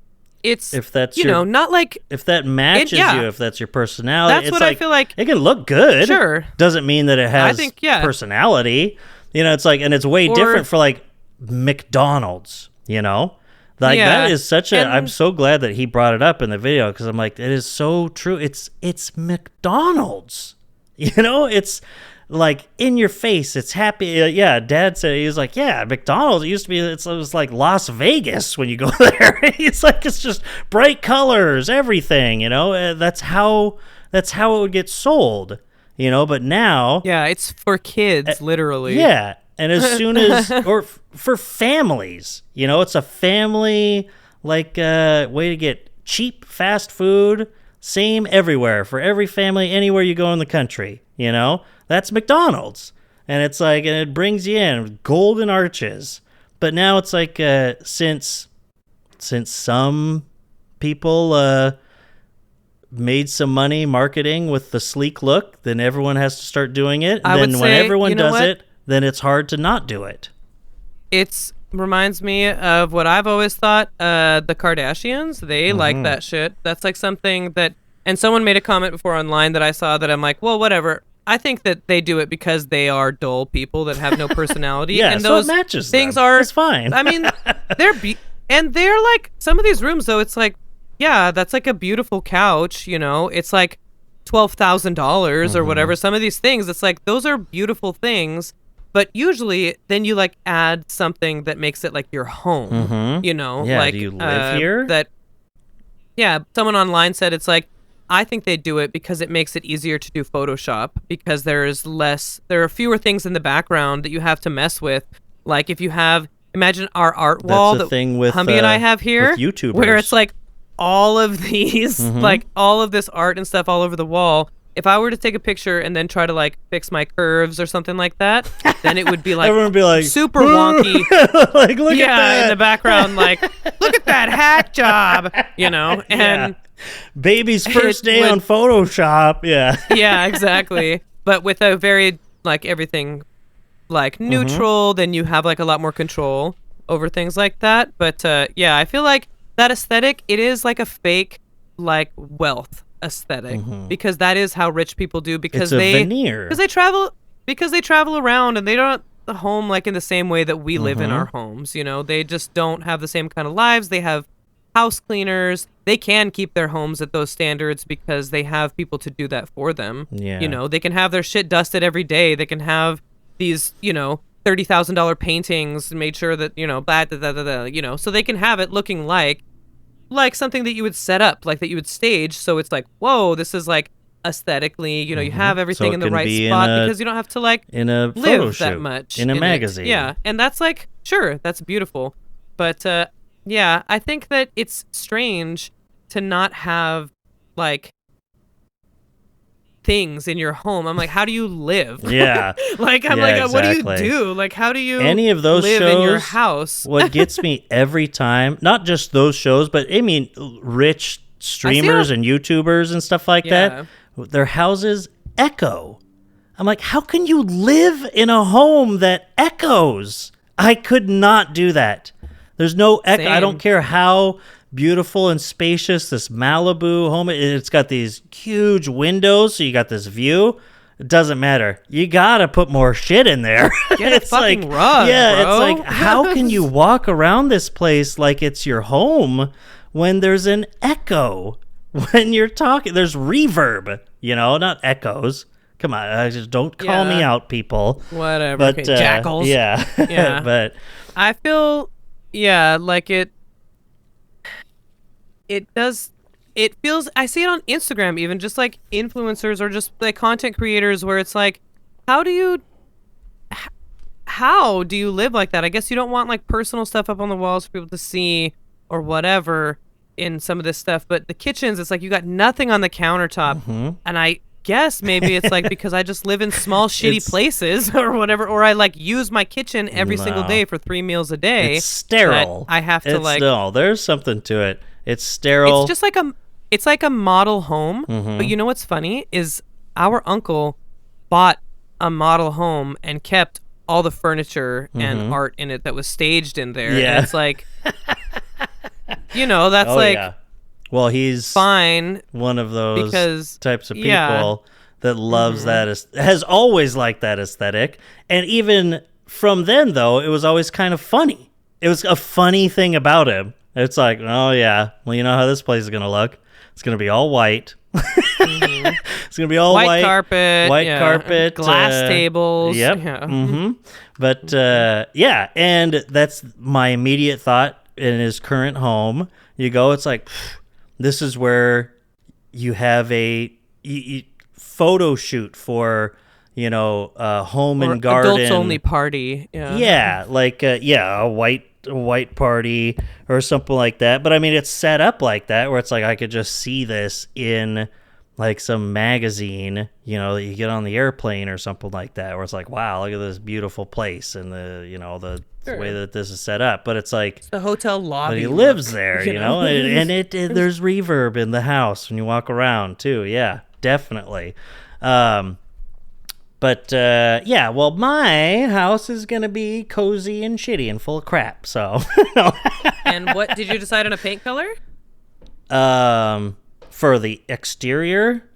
it's, If that's not like, if that matches yeah. you, if that's your personality, That's it's what I like, feel like- it can look good. Sure. Doesn't mean that it has think, yeah. personality. It's like, and it's way Or- different for like McDonald's, Like Yeah, that is such a. and- I'm so glad that he brought it up in the video because I'm like, it is so true. It's McDonald's. It's like in your face. It's happy. Yeah, Dad said he was like, yeah, McDonald's. It used to be. It was like Las Vegas when you go there. It's like it's just bright colors, everything. That's how it would get sold. But now, yeah, it's for kids, literally. yeah. And as soon as, or for families, it's a family like way to get cheap fast food, same everywhere for every family, anywhere you go in the country. That's McDonald's, and it's like, and it brings you in with golden arches. But now it's like since some people made some money marketing with the sleek look, then everyone has to start doing it. I would Then when say, everyone you know does what? it, then it's hard to not do it. It's reminds me of what I've always thought. The Kardashians, they like that shit. That's like something that, and someone made a comment before online that I saw that I'm like, well, whatever. I think that they do it because they are dull people that have no personality. Yeah, and so it those matches things them. are. It's fine. I mean, and they're like some of these rooms though. It's like, yeah, that's like a beautiful couch. It's like $12,000 or whatever. Some of these things, it's like those are beautiful things. But usually, then you like add something that makes it like your home. Yeah, like do you live here? That, yeah. Someone online said it's like, I think they do it because it makes it easier to do Photoshop because there are fewer things in the background that you have to mess with. Like if you have, imagine our art wall the that thing with, Humby and I have here, with YouTubers. where it's like all of these, like all of this art and stuff all over the wall. If I were to take a picture and then try to like fix my curves or something like that, then it would be like, Everyone would be like, super wonky. like, look at Yeah, that. in the background, like, look at that hack job, and Yeah. Baby's first It day would- on Photoshop. Yeah. yeah, exactly. But with a very like everything like neutral, then you have like a lot more control over things like that. But yeah, I feel like that aesthetic, it is like a fake like wealth aesthetic because that is how rich people do because It's a they veneer. because they travel around and they don't home like in the same way that we live in our homes. They just don't have the same kind of lives. They have house cleaners. They can keep their homes at those standards because they have people to do that for them. Yeah. They can have their shit dusted every day. They can have these, $30,000 paintings made sure that, blah, da, da, da, da, so they can have it looking like something that you would set up, like that you would stage. So it's like, whoa, this is like aesthetically, you have everything it in the can right be in spot a- because you don't have to like In a photo live that shoot. much In a it. magazine. Yeah, and that's like, sure, that's beautiful. But yeah, I think that it's strange to not have like things in your home. I'm like, how do you live? Yeah. Like, I'm Yeah, like, what do you exactly. do? Like, how do you Any of those live shows, in your house? what gets me every time, not just those shows, but I mean, rich streamers and YouTubers and stuff like that, their houses echo. I'm like, how can you live in a home that echoes? I could not do that. There's no echo. I don't care how beautiful and spacious this Malibu home is. It's got these huge windows, so you got this view. It doesn't matter. You gotta put more shit in there. Get a fucking rug, yeah, bro. it's like, how can you walk around this place like it's your home when there's an echo when you're talking? There's reverb, not echoes. Come on, just don't call me out, people. Whatever. But okay, jackals. Yeah, Yeah. but I feel, like it does. It feels, I see it on Instagram even, just like influencers or just like content creators where it's like, how do you live like that? I guess you don't want like personal stuff up on the walls for people to see or whatever in some of this stuff, but the kitchens, it's like you got nothing on the countertop. And I guess maybe it's like because I just live in small shitty places or whatever, or I like use my kitchen every single day for 3 meals a day. it's sterile. I have to No, there's something to it. It's sterile. It's just like a model home. But you know what's funny is our uncle bought a model home and kept all the furniture and art in it that was staged in there. Yeah. And it's like, that's yeah. Well, he's fine. one of those because- types of people yeah. that loves that, has always liked that aesthetic. And even from then, though, it was always kind of funny. It was a funny thing about him. It's like, oh, yeah, well, you know how this place is going to look. It's going to be all white. It's going to be all white. White carpet. Glass tables. Yep. Yeah. But, and that's my immediate thought in his current home. You go, it's like, this is where you have a photo shoot for, home Or and garden. adults only party. Yeah. Yeah, like, a white party or something like that. But I mean, it's set up like that where it's like I could just see this in like some magazine, that you get on the airplane or something like that, where it's like, wow, look at this beautiful place and the way that this is set up. But it's like The hotel lobby. but he lives there, and it there's reverb in the house when you walk around too. Yeah, definitely. But well, my house is gonna be cozy and shitty and full of crap. So, And what did you decide on a paint color? for the exterior,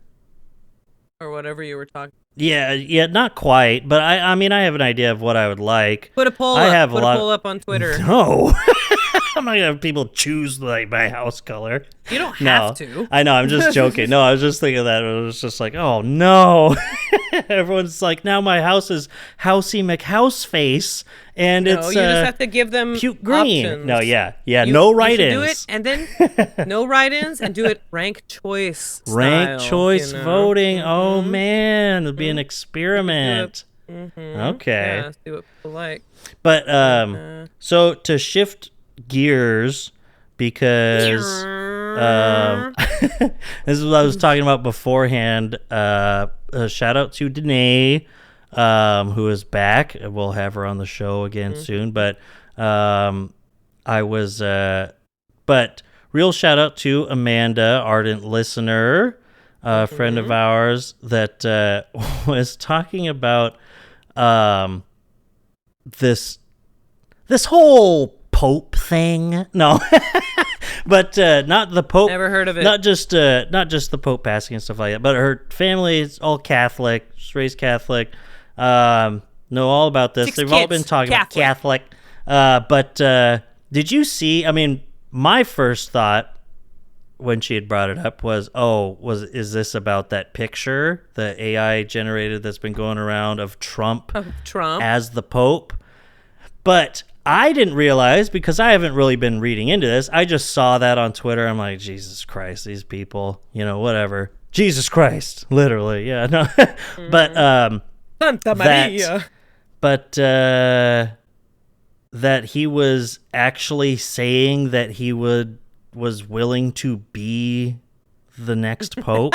Or whatever you were talking. yeah, not quite, but I mean, I have an idea of what I would like. Put a poll I up. have Put a a lot. poll up on Twitter. No. I'm not gonna have people choose like my house color. You don't No, have to. I know. I'm just joking. No, I was just thinking that it was just like, oh no. Everyone's like, now my house is Housey McHouse face, and No, it's you just have to give them puke green. options. No, yeah, You- no you should write-ins. do it, and then no write-ins, and do it rank choice. Rank style, choice you know? voting. Oh man, it'll be an experiment. Okay. Yeah, see what people like. But so to shift gears, because this is what I was talking about beforehand. A shout out to Danae, who is back. We'll have her on the show again soon. But but real shout out to Amanda, ardent listener, friend of ours, that was talking about this whole Pope thing. No, but not the Pope. Never heard of it. Not just the Pope passing and stuff like that. But her family is all Catholic. She's raised Catholic. Know all about this. 6 They've all kids, been talking Catholic. about Catholic. But did you see? I mean, my first thought when she had brought it up was, is this about that picture, the AI generated that's been going around of Trump as the Pope? But I didn't realize, because I haven't really been reading into this. I just saw that on Twitter. I'm like, Jesus Christ, these people, whatever. Jesus Christ, literally. Yeah, no. But Santa Maria. that he was actually saying that he was willing to be the next pope.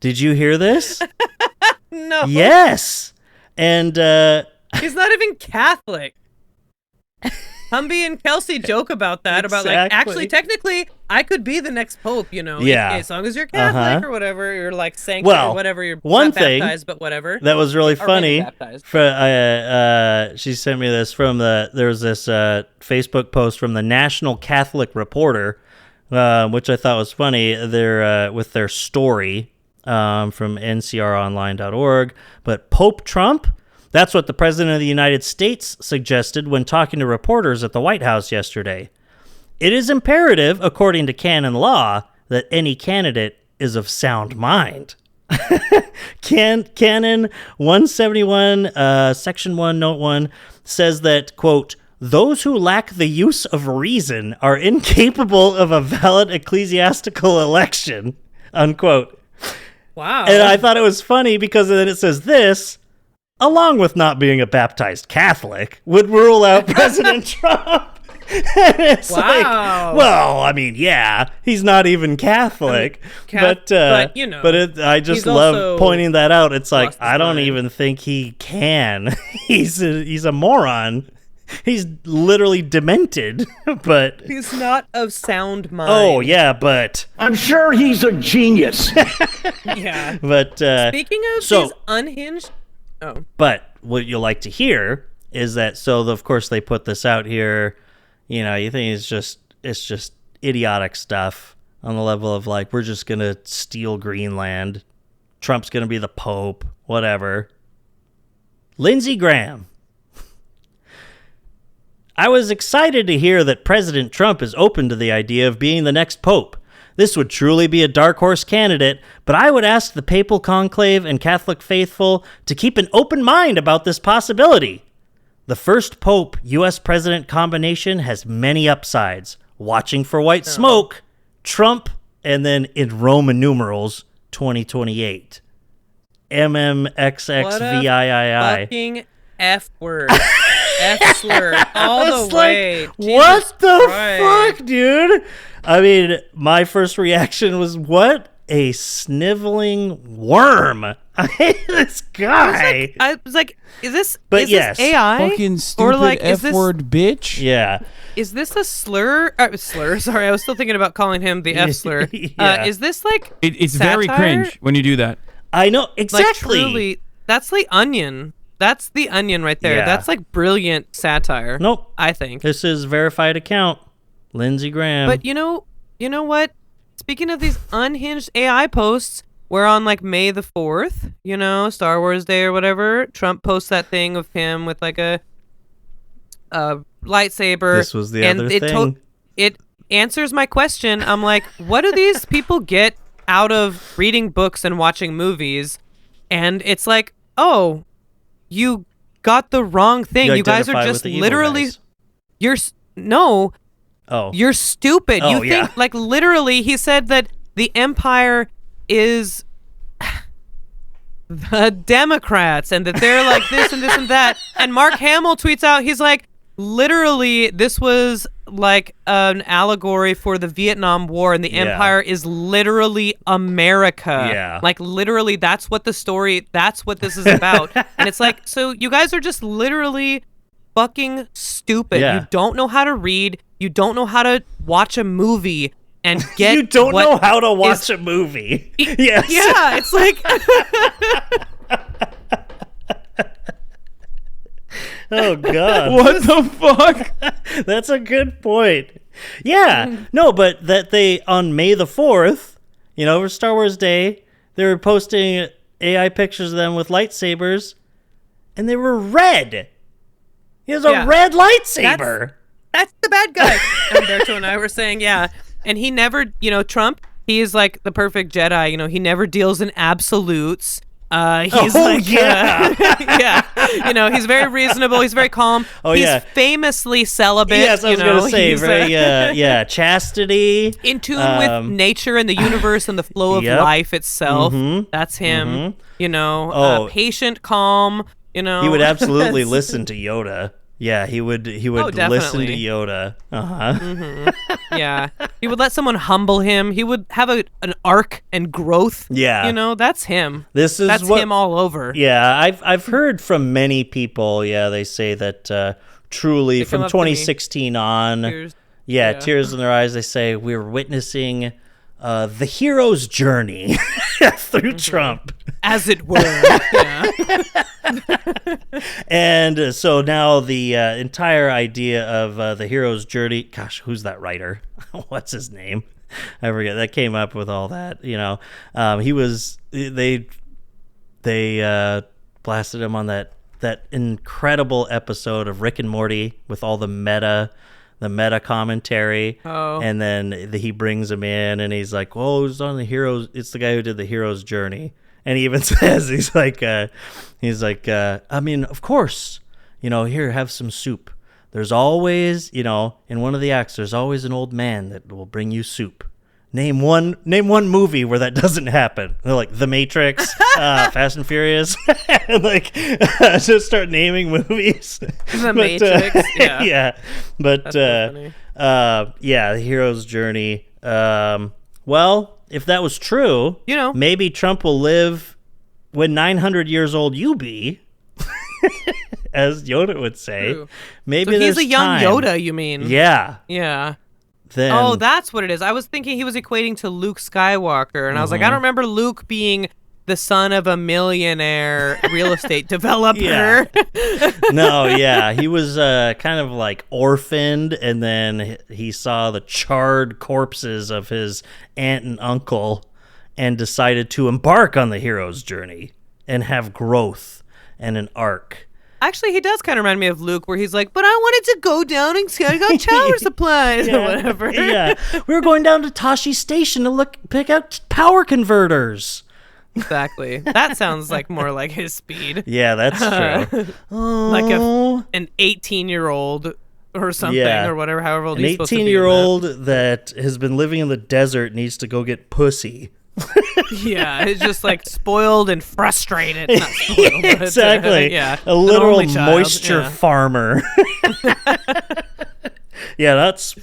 Did you hear this? No. Yes. And He's not even Catholic. Humby and Kelsey joke about that. About like, Exactly. actually, technically, I could be the next pope. You know, Yeah. as long as you're Catholic Uh-huh. or whatever, you're like sanctioned Well, or whatever. You're one not thing baptized, but whatever. that was really Or maybe funny. baptized. She sent me this from there was this Facebook post from the National Catholic Reporter, which I thought was funny. They're with their story from ncronline.org. But Pope Trump, that's what the President of the United States suggested when talking to reporters at the White House yesterday. It is imperative, according to canon law, that any candidate is of sound mind. Canon 171, Section 1, Note 1, says that, quote, those who lack the use of reason are incapable of a valid ecclesiastical election, unquote. Wow. And I thought it was funny because then it says this, along with not being a baptized Catholic, would rule out President Trump. It's Wow. like, well, I mean, yeah, he's not even Catholic, but, you know, I just he's love also pointing that out. It's like, lost his I don't mind. even think he can. He's a moron. He's literally demented, but he's not of sound mind. oh yeah, but I'm sure he's a genius. Yeah. but Speaking of so- these unhinged. Oh. But what you'll like to hear is that, so of course they put this out here, you know, you think it's just idiotic stuff on the level of like, we're just going to steal Greenland. Trump's going to be the Pope, whatever. Lindsey Graham. I was excited to hear that President Trump is open to the idea of being the next Pope. This would truly be a dark horse candidate, but I would ask the papal conclave and Catholic faithful to keep an open mind about this possibility. The first Pope U.S. President combination has many upsides. Watching for white smoke, Trump, and then in Roman numerals, 2028. What a MMXXVIII. fucking F word. F slur. All the way. What Jesus the Christ. fuck, dude? I mean, my first reaction was, what a sniveling worm. I hate this guy. I was like, is this But is yes. this AI? Fucking or stupid like, is F word bitch. Yeah. This a slur? Slur. Sorry, I was still thinking about calling him the F slur. Yeah. Is this like It's very satire? cringe when you do that. I know, Like exactly. truly, that's the Onion. That's the Onion right there. Yeah. That's like brilliant satire. Nope. I think. This is verified account. Lindsey Graham. But you know what? Speaking of these unhinged AI posts, where on like May the 4th, you know, Star Wars Day or whatever, Trump posts that thing of him with like a lightsaber. This was the and other it thing. It answers my question. I'm like, what do these people get out of reading books and watching movies? And it's like, oh, you got the wrong thing. You guys are identify with just the evil literally guys. no. Oh. You're stupid. Oh, You think, yeah. like, literally, he said that the empire is the Democrats and that they're like this and this and that. And Mark Hamill tweets out, he's like, literally, this was like an allegory for the Vietnam War, and the Yeah. empire is literally America. Yeah. Like, literally, that's what this is about. And it's like, so you guys are just literally fucking stupid. Yeah. You don't know how to read. You don't know how to watch a movie and get You don't what know how to watch is- a movie. Yes. Yeah, it's like Oh, God. What the fuck? That's a good point. Yeah. No, but that they, on May the 4th, you know, over Star Wars Day, they were posting AI pictures of them with lightsabers, and they were red. He has a Yeah. red lightsaber. that's the bad guy. Umberto and I were saying, yeah. And he never, you know, Trump, he is like the perfect Jedi. You know, he never deals in absolutes. He's yeah. yeah. You know, he's very reasonable. He's very calm. Oh, he's yeah. famously celibate. Yes, I was going to say, he's, very, chastity. in tune with nature and the universe and the flow of Yep. life itself. That's him. You know, Oh. patient, calm. You know, He would absolutely listen to Yoda. Yeah, he would listen to definitely. Yoda. Uh-huh. Yeah. He would let someone humble him. He would have an arc and growth. Yeah. You know, that's him. This is That's him all over. Yeah, I've heard from many people, they say that truly They from come up to me. 2016 on, Tears. tears in their eyes, they say we're witnessing the hero's journey through Trump. As it were. Yeah. And so now the entire idea of the hero's journey, gosh, who's that writer? What's his name? I forget. That came up with all that, he was, they blasted him on that incredible episode of Rick and Morty with all the meta commentary. Oh. And then he brings him in and he's like, oh, it's the guy who did the hero's journey. And he even says, he's like, I mean, of course, here, have some soup. There's always, in one of the acts, there's always an old man that will bring you soup. Name one movie where that doesn't happen. They're like The Matrix, Fast and Furious, and just start naming movies. The Matrix, yeah. Yeah, but That's the hero's journey. Well, if that was true, maybe Trump will live when 900 years old you be, as Yoda would say. True. Maybe so he's there's a young time. Yoda, you mean? Yeah. Yeah. Then, Oh, that's what it is. I was thinking he was equating to Luke Skywalker, and I was like, I don't remember Luke being the son of a millionaire real estate developer. Yeah. No, yeah. He was kind of like orphaned, and then he saw the charred corpses of his aunt and uncle and decided to embark on the hero's journey and have growth and an arc. Actually, he does kind of remind me of Luke, where he's like, but I wanted to go down and I got shower supplies or whatever. Yeah. We were going down to Tashi Station to pick out power converters. Exactly. That sounds like more like his speed. Yeah, that's true. Like an 18-year-old or something, or whatever, however old An he's supposed to be. 18-year-old that has been living in the desert needs to go get pussy. Yeah, it's just like spoiled and frustrated. Not spoiled, but, Exactly. yeah, A an literal only child, moisture yeah. farmer. Yeah, that's,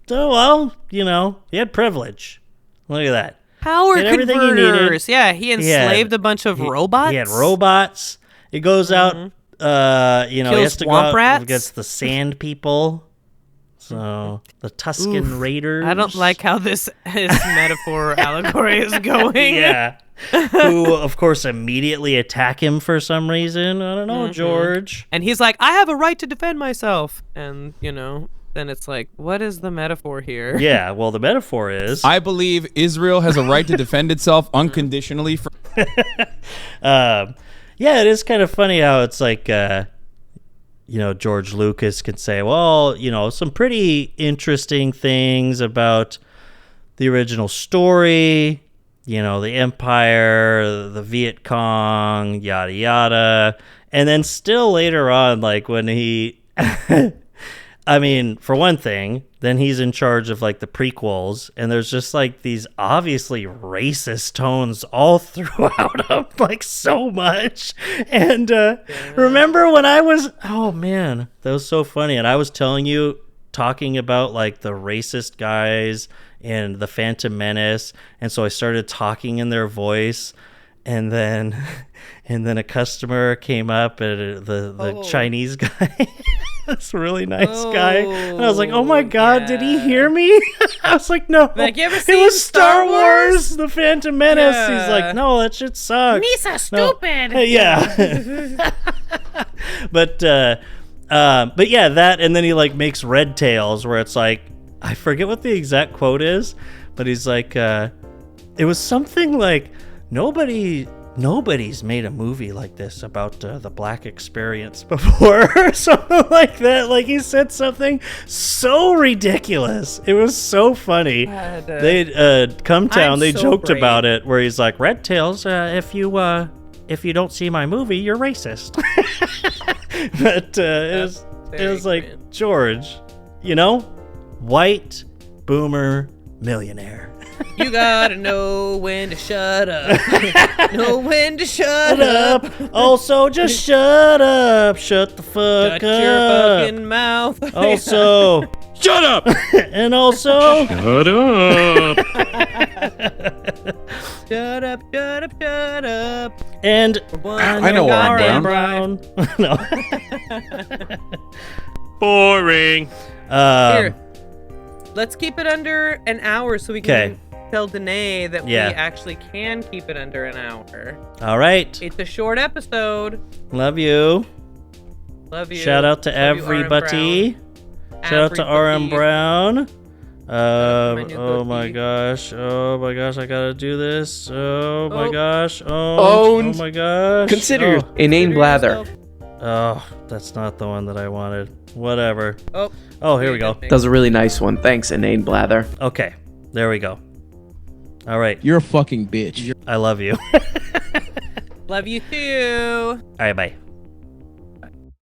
he had privilege. Look at that. Power He had everything he needed. converters. Yeah, he enslaved a bunch of robots. He had robots. He goes out, he has to go swamp out rats. against the sand people. So, the Tuscan Raiders. I don't like how this metaphor allegory is going. Yeah. Who, of course, immediately attack him for some reason. I don't know, George. And he's like, I have a right to defend myself. And, then it's like, what is the metaphor here? Yeah, well, the metaphor is... I believe Israel has a right to defend itself unconditionally from... yeah, it is kind of funny how it's like... George Lucas can say, well, some pretty interesting things about the original story, the Empire, the Viet Cong, yada, yada. And then still later on, like when he, I mean, for one thing, then he's in charge of like the prequels, and there's just like these obviously racist tones all throughout them, like so much. And remember when I was, oh man, that was so funny. And I was talking about like the racist guys and the Phantom Menace, and so I started talking in their voice, and then a customer came up, and the Chinese guy. This really nice guy, and I was like, "Oh my God, did he hear me?" I was like, "No, Like, you ever it seen was Star Star Wars, The Phantom Menace." Yeah. He's like, "No, that shit sucks." Misa stupid. Yeah, but yeah, that, and then he like makes Red Tails, where it's like, I forget what the exact quote is, but he's like, it was something like, nobody's made a movie like this about the black experience before, or something like that. Like, he said something so ridiculous. It was so funny. They Cumtown, they so joked brave. about it, where he's like, Red Tails, if you don't see my movie, you're racist. But it was like, great. George, white boomer millionaire. You gotta know when to shut up. Know when to shut up. Also, just shut up. Shut the fuck Shut up. your fucking mouth. Also, Shut up! and also, Shut up! Shut up, shut up, shut up. and I know R.M. R.M. Brown. No. Boring. Here, let's keep it under an hour so we can 'Kay. tell Danae that Yeah. we actually can keep it under an hour. All right. It's a short episode. Love you. Love you. Shout out to Love you, R.M. everybody. Shout out to R.M. Everybody. Brown. my new Oh my goatee. gosh. Oh my gosh. I gotta do this. Oh my Oh. gosh. Oh Owned. my gosh. Consider Oh. inane blather. yourself- Oh, that's not the one that I wanted. Whatever. Oh, Oh, here we go. That was a really nice one. Thanks, inane blather. Okay. There we go. All right. You're a fucking bitch. I love you. Love you too. All right. Bye.